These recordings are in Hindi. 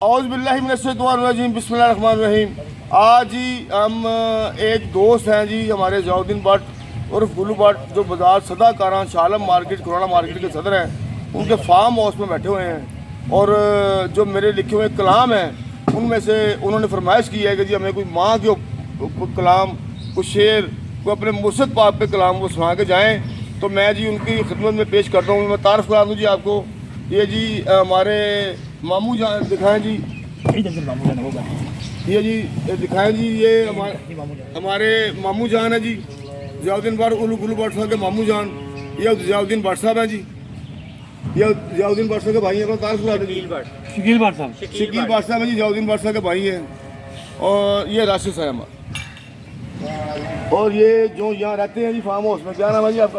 औज़ुबिल्लाहिमिनश्शैतानिर्रजीम बिस्मिल्लाहिर्रहमानिर्रहीम। आज ही हम एक दोस्त हैं जी हमारे ज़ियाउद्दीन भट्ट उर्फ गुल्लू भट्ट जो बाज़ार सदाकारा शालम मार्केट खुराना मार्केट के सदर हैं, उनके फार्म हाउस में बैठे हुए हैं और जो मेरे लिखे हुए कलाम हैं उनमें से उन्होंने फरमाइश की है कि जी हमें कोई माँ के कलाम, कुछ शेर, कोई अपने मुर्शिद पाक पे कलाम वो सुना के जाएँ। तो मैं जी उनकी खिदमत में पेश करता हूँ। मैं तारफ़ करा दूँ जी आपको, ये जी हमारे मामू जान दिखाएं जी, ये जी दिखाएं जी, ये हमारे मामू जान है जी, ज़ियाउद्दीन भट्ट गुल्लू भट्ट साहब के मामू जान। ये ज़ियाउद्दीन भट्ट साहब हैं जी, ये ज़ियाउद्दीन भट्ट साहब के भाई हैं। अपना तारीफ करा दीजिए। शकील भट्ट साहब हैं जी, ज़ियाउद्दीन भट्ट साहब के भाई हैं। और ये राशिद साहब, और ये जो यहाँ रहते हैं जी फार्म हाउस में, क्या नाम है जी आपका?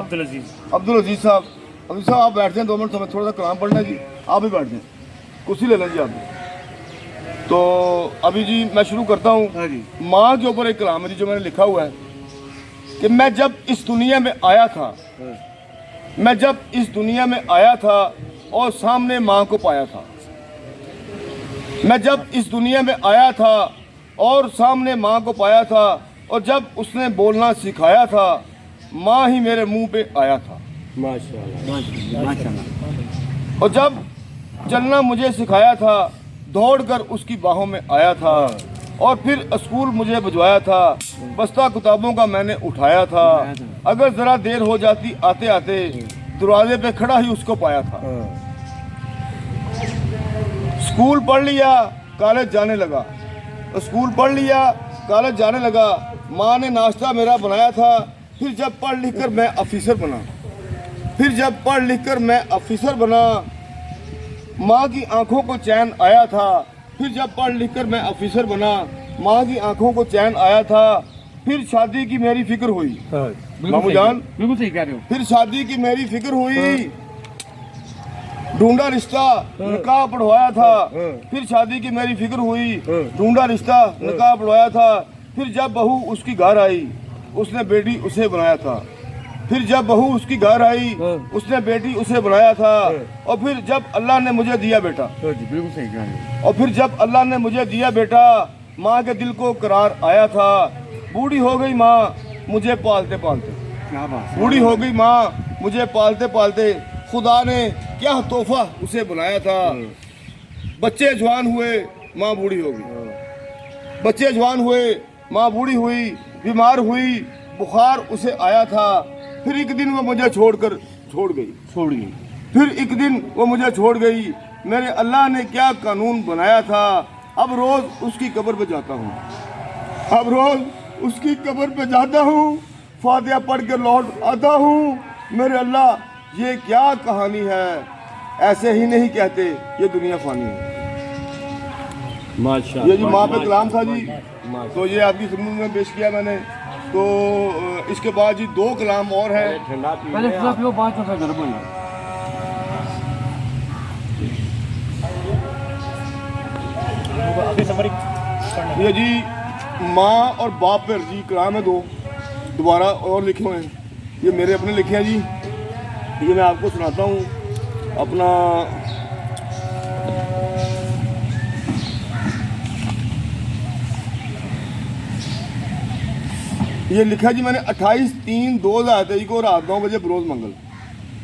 अब्दुल अजीज़ साहब। अब्दुल साहब आप बैठ जाएं 2 मिनट, हमें थोड़ा सा कलाम पढ़ना है जी। आप भी बैठ जाएं, कुर्सी ले लें जी आप। तो अभी जी मैं शुरू करता हूँ। माँ के ऊपर एक कलाम है जी जो मैंने लिखा हुआ है कि मैं जब इस दुनिया में आया था, मैं जब इस दुनिया में आया था और सामने माँ को पाया था। मैं जब इस दुनिया में आया था और सामने माँ को पाया था, और जब उसने बोलना सिखाया था माँ ही मेरे मुंह पे आया था। माशाअल्लाह। और जब चलना मुझे सिखाया था दौड़कर उसकी बाहों में आया था, और फिर स्कूल मुझे भिजवाया था, बस्ता किताबों का मैंने उठाया था। अगर ज़रा देर हो जाती आते आते दरवाजे पे खड़ा ही उसको पाया था। स्कूल पढ़ लिया कॉलेज जाने लगा, स्कूल पढ़ लिया कॉलेज जाने लगा। माँ ने नाश्ता मेरा बनाया था, फिर जब पढ़ लिख कर मैं ऑफिसर बना, फिर जब पढ़ लिख कर मैं ऑफिसर बना। माँ की आंखों को चैन आया था, फिर जब पढ़ लिख कर मैं ऑफिसर बना। माँ की आंखों को चैन आया था, फिर शादी की मेरी फिक्र हुई। मामू जान बिल्कुल सही कह रहे हो। फिर शादी की मेरी फिक्र हुई, ढूंढा रिश्ता निकाह पढ़वाया था। फिर शादी की मेरी फिक्र हुई, ढूंढा रिश्ता निकाह पढ़वाया था। फिर जब बहू उसकी घर आई उसने बेटी उसे बनाया था। फिर जब बहू उसकी घर आई उसने बेटी उसे बनाया था। और फिर जब अल्लाह ने मुझे दिया बेटा, बिल्कुल सही कह रहे हो। और फिर जब अल्लाह ने मुझे दिया बेटा, माँ के दिल को करार आया था। बूढ़ी हो गई माँ मुझे पालते पालते, बूढ़ी हो गई माँ मुझे पालते पालते। खुदा ने क्या तोहफा उसे बनाया था। बच्चे जवान हुए माँ बूढ़ी हो गई, बच्चे जवान हुए माँ बूढ़ी हुई, बीमार हुई, बुखार उसे आया था। फिर एक दिन वो मुझे छोड़ गई। फिर एक दिन वो मुझे छोड़ गई। मेरे अल्लाह ने क्या कानून बनाया था। अब रोज उसकी कब्र पे जाता हूँ, अब रोज उसकी कब्र पे जाता हूँ, फातिहा पढ़ के लौट आता हूँ। मेरे अल्लाह ये क्या कहानी है, ऐसे ही नहीं कहते ये दुनिया फानी है। माशाअल्लाह। ये जी माँ पे कलाम था जी, तो ये आपकी खिदमत में पेश किया मैंने। तो इसके बाद जी 2 कलाम और हैं। ये जी माँ और बाप पर जी कलाम है 2 दोबारा और लिखे हुए हैं। ये मेरे अपने लिखे हैं जी, ये मैं आपको सुनाता हूँ अपना। ये लिखा जी मैंने 28/3/2023 को रात 9 बजे बरोज़ मंगल।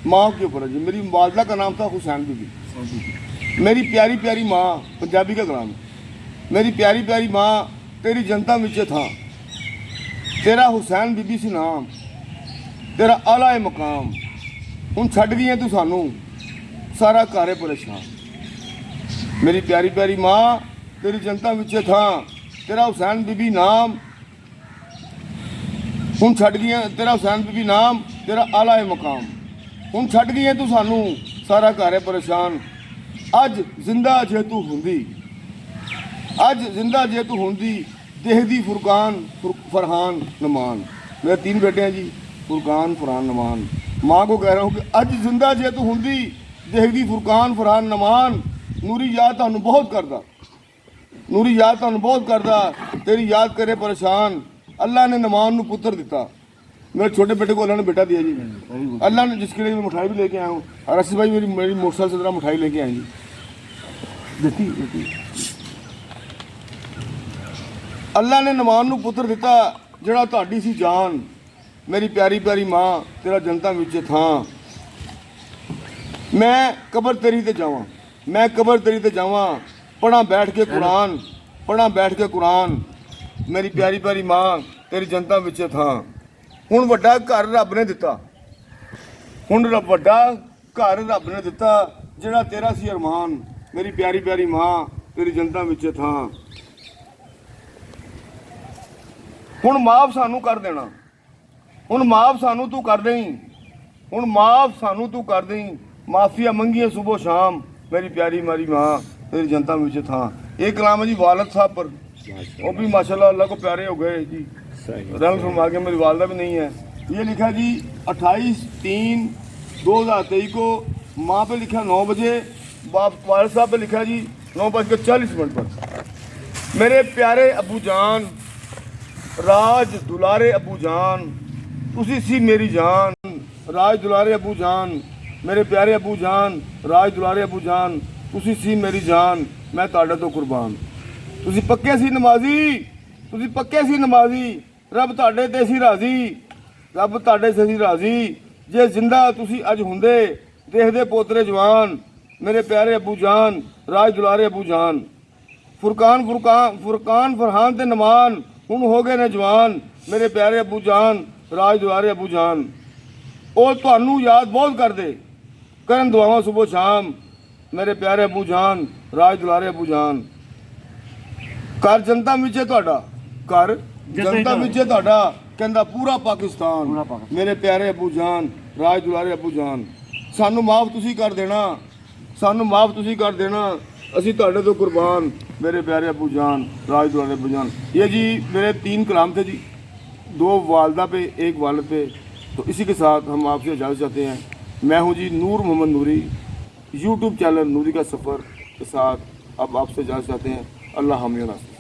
माँ के ऊपर है जी। मेरी वालदा का नाम था हुसैन बीबी। मेरी प्यारी प्यारी माँ, पंजाबी का कलाम है। मेरी प्यारी प्यारी माँ तेरी जनता विच था, तेरा हुसैन बीबी सी नाम, तेरा आला है मकाम। हुण छड्ड गई है तू सानू सारा घर है परेशान। मेरी प्यारी प्यारी माँ तेरी जनता विच था, तेरा हुसैन बीबी नाम। हुण छड्ड गई है तेरा हुसैन बीबी नाम, तेरा आला है मकाम। हुण छड्ड गई है तू सानू सारा घर है परेशान। अज जिंदा जे तू हुंदी, अज जिंदा जे तू हुंदी, देखदी फुरकान फरहान नमान। मेरे 3 बेटे हैं जी, फुरकान फरहान नमान। माँ को कह रहा हूँ कि अज जिंदा जे तू हुंदी, देखदी फुरकान फरहान नमान। नूरी याद तुहानू बहुत करदा, नूरी याद तुहानू बहुत करदा, तेरी याद करे परेशान। अल्लाह ने नमान नू पुत्र दिता, मेरे छोटे बेटे को अल्लाह ने बेटा दिया जी। अल्लाह ने, जिसके लिए मैं मिठाई भी लेके आया हूँ। और रशीद भाई मेरी मोटरसाइकिल से ज़रा मिठाई लेके आए जी। ਦਿੱਤੀ ਦਿੱਤੀ ਅੱਲਾ ਨੇ ਨਮਾਨ ਨੂੰ ਪੁੱਤਰ ਦਿੱਤਾ ਜਿਹੜਾ ਤੁਹਾਡੀ ਸੀ ਜਾਨ। ਮੇਰੀ ਪਿਆਰੀ ਪਿਆਰੀ ਮਾਂ ਤੇਰਾ ਜਨਤਾ ਵਿੱਚ ਥਾਂ। ਮੈਂ ਕਬਰ ਤੇਰੀ ਤੇ ਜਾਵਾਂ, ਮੈਂ ਕਬਰ ਤੇਰੀ ਤੇ ਜਾਵਾਂ, ਪੜਾਂ ਬੈਠ ਕੇ ਕੁਰਾਨ, ਪੜਾਂ ਬੈਠ ਕੇ ਕੁਰਾਨ। ਮੇਰੀ ਪਿਆਰੀ ਪਿਆਰੀ ਮਾਂ ਤੇਰੀ ਜਨਤਾ ਵਿੱਚ ਥਾਂ। ਹੁਣ ਵੱਡਾ ਘਰ ਰੱਬ ਨੇ ਦਿੱਤਾ, ਹੁਣ ਵੱਡਾ ਘਰ ਰੱਬ ਨੇ ਦਿੱਤਾ ਜਿਹੜਾ ਤੇਰਾ ਸੀ ਅਰਮਾਨ। ਮੇਰੀ ਪਿਆਰੀ ਪਿਆਰੀ ਮਾਂ ਤੇਰੀ ਜਨਤਾ ਵਿੱਚ ਥਾਂ। ਹੁਣ ਮਾਫ ਸਾਨੂੰ ਕਰ ਦੇਣਾ, ਹੁਣ ਮਾਫ ਸਾਨੂੰ ਤੂੰ ਕਰ ਦੇਈਂ, ਹੁਣ ਮਾਫ ਸਾਨੂੰ ਤੂੰ ਕਰ ਦੇਈਂ। ਮਾਫੀਆ ਮੰਗੀਏ ਸੁਬਹ शाम, मेरी प्यारी मारी माँ तेरी जनता में था। ये कलाम है जी वालद साहब पर, वो भी माशाल्लाह अल्लाह को प्यारे हो गए जी, रहम फरमा के। मेरी वालदा भी नहीं है। ये लिखा जी 28/3/2023 को माँ पे लिखा 9 बजे, वालद साहब पे लिखा जी 9:40 पर। मेरे प्यारे अबू जान, राज दुलारे अबू जान, तुसी सी मेरी जान। राज दुलारे अबू जान, मेरे प्यारे अबू जान, राज दुलारे अबू जान, तुसी सी मेरी जान, मैं तुहाडे तो कुर्बान। तुसी पक्के सी नमाजी, तुसी पक्के सी नमाजी, रब तुहाडे ते सी राजी, रब तुहाडे ते सी राजी। जे जिंदा तुसी अज हुंदे देखदे पोतरे जवान। मेरे प्यारे अबू जान, राज दुलारे अबू जान। फुरकान फुरकान फुरकान फरहान ते नमान हुण हो गए ने जवान। मेरे प्यारे अबू जान, राज दुलारे अबू जान। ਉਹ ਤੁਹਾਨੂੰ याद बहुत करते, करन दुआवां सुबह शाम। मेरे प्यारे अबू जान, राज दुलारे अबू जान। घर जनता विच है तुहाडा, घर जनता विच है तुहाडा, कहंदा पूरा पाकिस्तान। मेरे प्यारे अबू जान, राज दुलारे अबू जान। सानू माफ तुसी कर देना, सानू माफ तुसी कर देना, असी तुहाडे तो कुर्बान। मेरे प्यारे अबू जान, राज दुलारे अबू जान। ये जी मेरे 3 कलाम थे जी, 2 वालदा पे, 1 वालिद पे। तो इसी के साथ हम आपसे इजाज़त चाहते हैं। मैं हूं जी नूर मोहम्मद नूरी, यूट्यूब चैनल नूरी का सफ़र के साथ अब आपसे इजाज़त चाहते हैं। अल्लाह हामी नासिर।